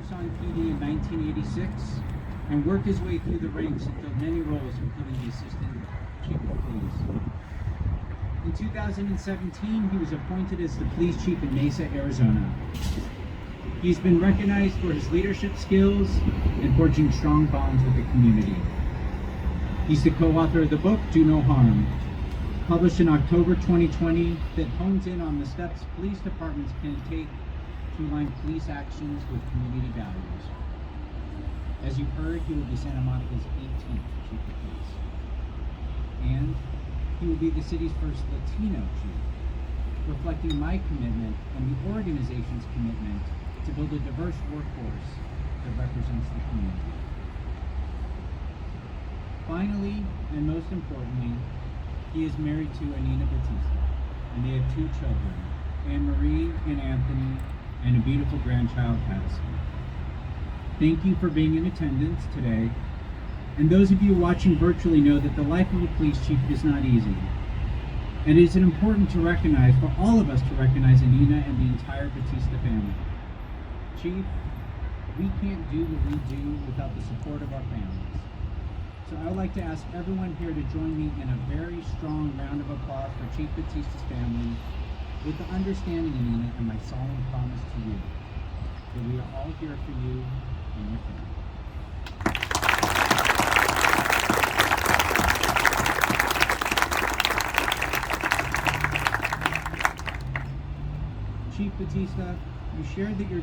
Tucson PD in 1986 and worked his way through the ranks and filled many roles, including the Assistant Chief of Police. In 2017, he was appointed as the Police Chief in Mesa, Arizona. He's been recognized for his leadership skills and forging strong bonds with the community. He's the co-author of the book, Do No Harm, published in October 2020, that hones in on the steps police departments can take to align police actions with community values. As you've heard, he will be Santa Monica's 18th Chief of Police. And he will be the city's first Latino chief, reflecting my commitment and the organization's commitment to build a diverse workforce that represents the community. Finally, and most importantly, he is married to Anina Batista, and they have 2 children, Anne-Marie and Anthony, and a beautiful grandchild, Addison. Thank you for being in attendance today, and those of you watching virtually know that the life of a police chief is not easy. And it is important to recognize, for all of us to recognize Anina and the entire Batista family. Chief, we can't do what we do without the support of our families. So I would like to ask everyone here to join me in a very strong round of applause for Chief Batista's family, with the understanding, Anina, and my solemn promise to you, that we are all here for you and your family. Chief Batista, you shared that you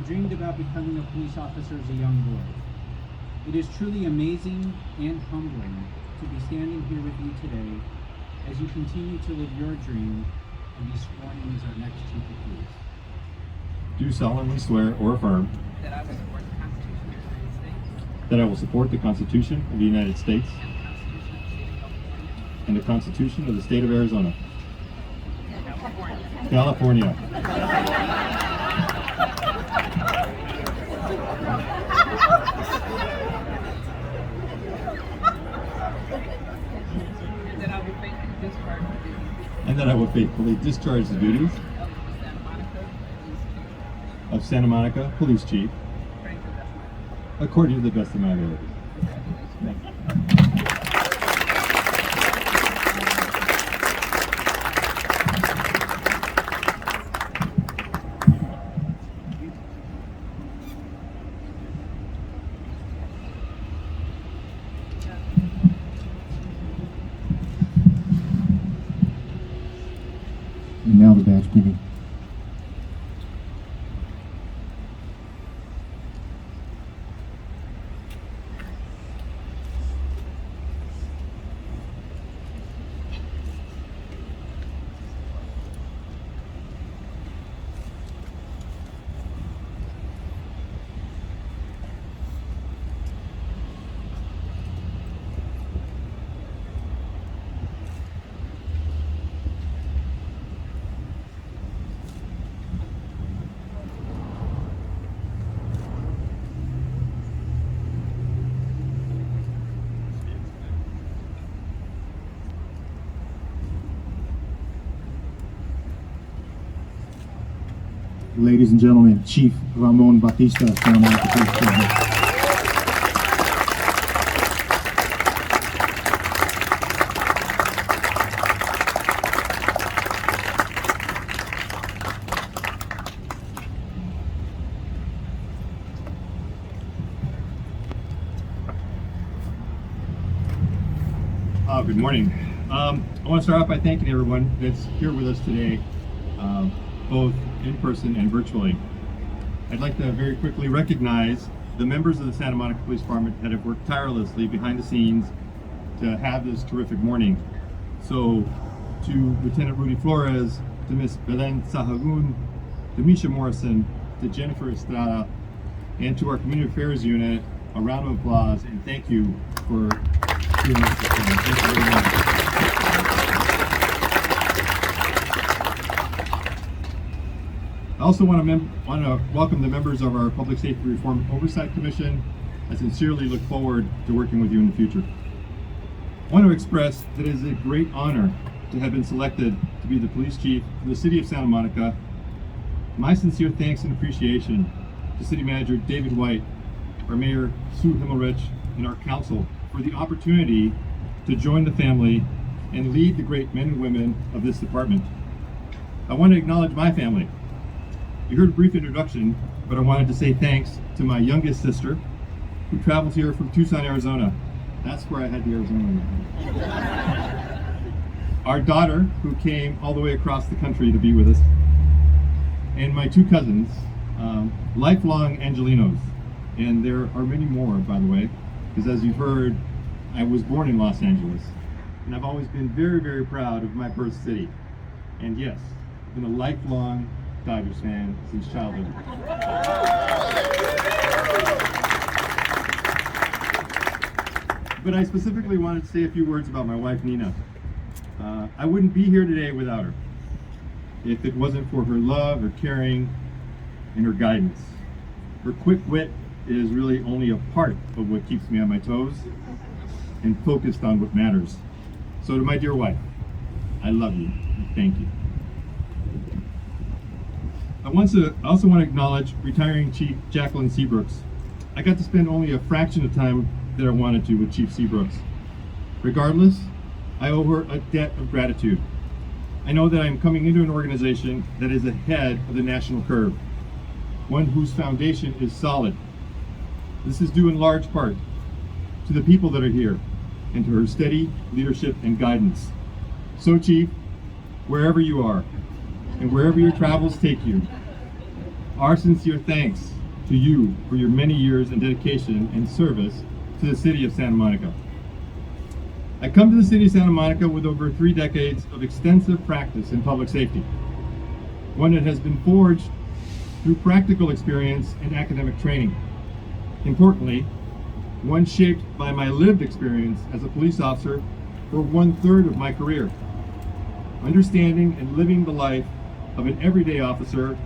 dreamed about becoming a police officer as a young boy. It is truly amazing and humbling to be standing here with you today as you continue to live your dream and be sworn in as our next Chief of Police. Do solemnly swear or affirm that I will support the Constitution of the United States that I will support the Constitution of the United States and the Constitution of the State of California. and the Constitution of the State of Arizona. California. And that I will faithfully discharge the duties And that I will faithfully discharge the duties of Santa Monica Police Chief according to the best of my ability. Thank you. And now the badge pinning. Ladies and gentlemen, Chief Ramon Batista, Santa Monica Police Department. Good morning. I want to start off by thanking everyone that's here with us today, both in person and virtually. I'd like to very quickly recognize the members of the Santa Monica Police Department that have worked tirelessly behind the scenes to have this terrific morning. So to Lieutenant Rudy Flores, to Miss Belen Sahagun, to Misha Morrison, to Jennifer Estrada, and to our Community Affairs Unit, a round of applause and thank you for doing this. Thank you very much. I also want to welcome the members of our Public Safety Reform Oversight Commission. I sincerely look forward to working with you in the future. I want to express that it is a great honor to have been selected to be the police chief for the city of Santa Monica. My sincere thanks and appreciation to City Manager David White, our Mayor Sue Himmelrich, and our council for the opportunity to join the family and lead the great men and women of this department. I want to acknowledge my family. You heard a brief introduction, but I wanted to say thanks to my youngest sister, who travels here from Tucson, Arizona. That's where I had the Arizona. Our daughter, who came all the way across the country to be with us, and my two cousins, lifelong Angelinos. And there are many more, by the way, because as you've heard, I was born in Los Angeles. And I've always been very, very proud of my birth city. And yes, I've been a lifelong Dodgers fan since childhood. But I specifically wanted to say a few words about my wife, Nina. I wouldn't be here today without her, if it wasn't for her love, her caring, and her guidance. Her quick wit is really only a part of what keeps me on my toes and focused on what matters. So to my dear wife, I love you, and thank you. I also want to acknowledge retiring Chief Jacqueline Seabrooks. I got to spend only a fraction of time that I wanted to with Chief Seabrooks. Regardless, I owe her a debt of gratitude. I know that I'm coming into an organization that is ahead of the national curve, one whose foundation is solid. This is due in large part to the people that are here and to her steady leadership and guidance. So Chief, wherever you are and wherever your travels take you, our sincere thanks to you for your many years and dedication and service to the city of Santa Monica. I come to the city of Santa Monica with over 3 decades of extensive practice in public safety, one that has been forged through practical experience and academic training. Importantly, one shaped by my lived experience as a police officer for 1/3 of my career, understanding and living the life of an everyday officer,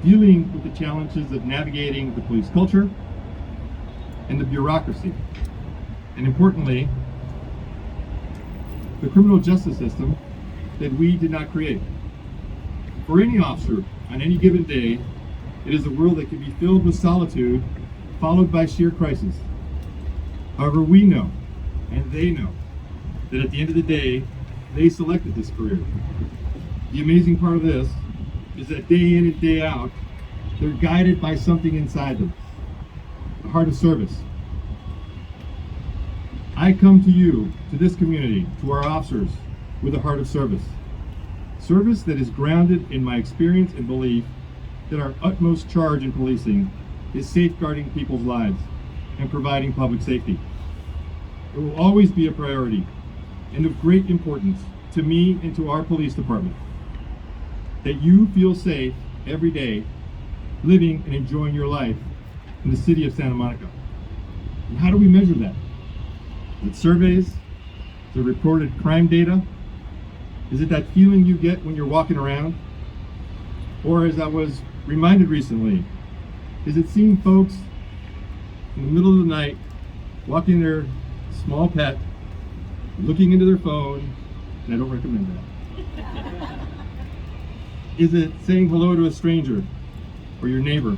dealing with the challenges of navigating the police culture and the bureaucracy, and importantly, the criminal justice system that we did not create. For any officer, on any given day, it is a world that can be filled with solitude, followed by sheer crisis. However, we know, and they know, that at the end of the day, they selected this career. The amazing part of this is that day in and day out, they're guided by something inside them, a heart of service. I come to you, to this community, to our officers, with a heart of service. Service that is grounded in my experience and belief that our utmost charge in policing is safeguarding people's lives and providing public safety. It will always be a priority and of great importance to me and to our police department that you feel safe every day living and enjoying your life in the city of Santa Monica. And how do we measure that? Is it surveys? Is it reported crime data? Is it that feeling you get when you're walking around? Or as I was reminded recently, is it seeing folks in the middle of the night walking their small pet, looking into their phone, and I don't recommend that. Is it saying hello to a stranger or your neighbor?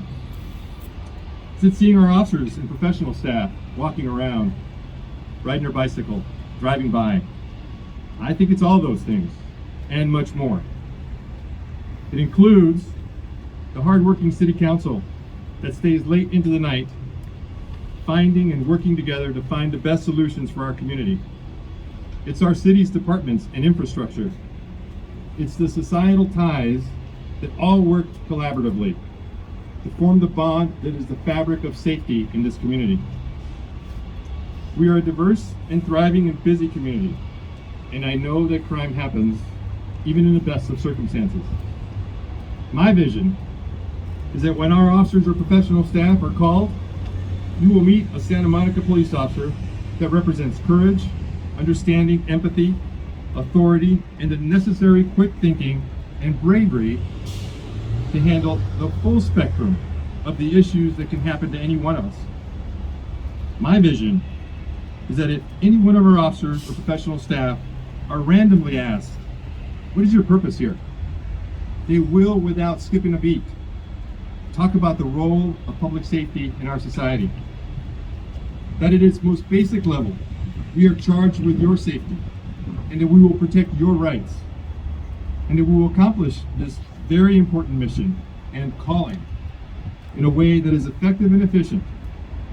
Is it seeing our officers and professional staff walking around, riding their bicycle, driving by? I think it's all those things and much more. It includes the hardworking city council that stays late into the night, finding and working together to find the best solutions for our community. It's our city's departments and infrastructure. It's the societal ties that all work collaboratively to form the bond that is the fabric of safety in this community. We are a diverse and thriving and busy community, and I know that crime happens even in the best of circumstances. My vision is that when our officers or professional staff are called, you will meet a Santa Monica police officer that represents courage, understanding, empathy, authority, and the necessary quick thinking and bravery to handle the full spectrum of the issues that can happen to any one of us. My vision is that if any one of our officers or professional staff are randomly asked, "What is your purpose here?" they will, without skipping a beat, talk about the role of public safety in our society. That at its most basic level, we are charged with your safety, and that we will protect your rights, and that we will accomplish this very important mission and calling in a way that is effective and efficient,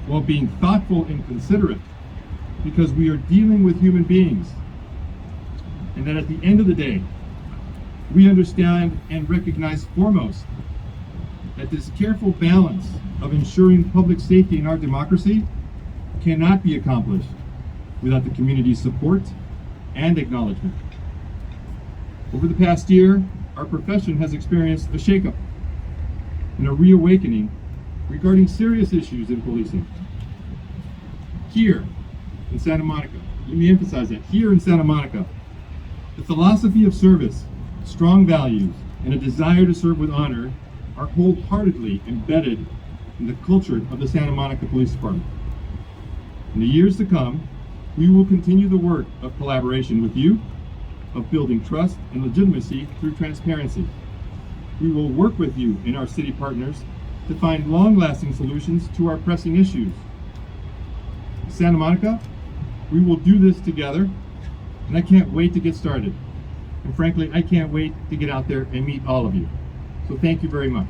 while being thoughtful and considerate, because we are dealing with human beings. And that at the end of the day, we understand and recognize foremost that this careful balance of ensuring public safety in our democracy cannot be accomplished without the community's support and acknowledgement. Over the past year, our profession has experienced a shakeup and a reawakening regarding serious issues in policing. Here in Santa Monica, let me emphasize that, here in Santa Monica, the philosophy of service, strong values, and a desire to serve with honor are wholeheartedly embedded in the culture of the Santa Monica Police Department. In the years to come, we will continue the work of collaboration with you, of building trust and legitimacy through transparency. We will work with you and our city partners to find long-lasting solutions to our pressing issues. Santa Monica, we will do this together, and I can't wait to get started. And frankly, I can't wait to get out there and meet all of you. So thank you very much.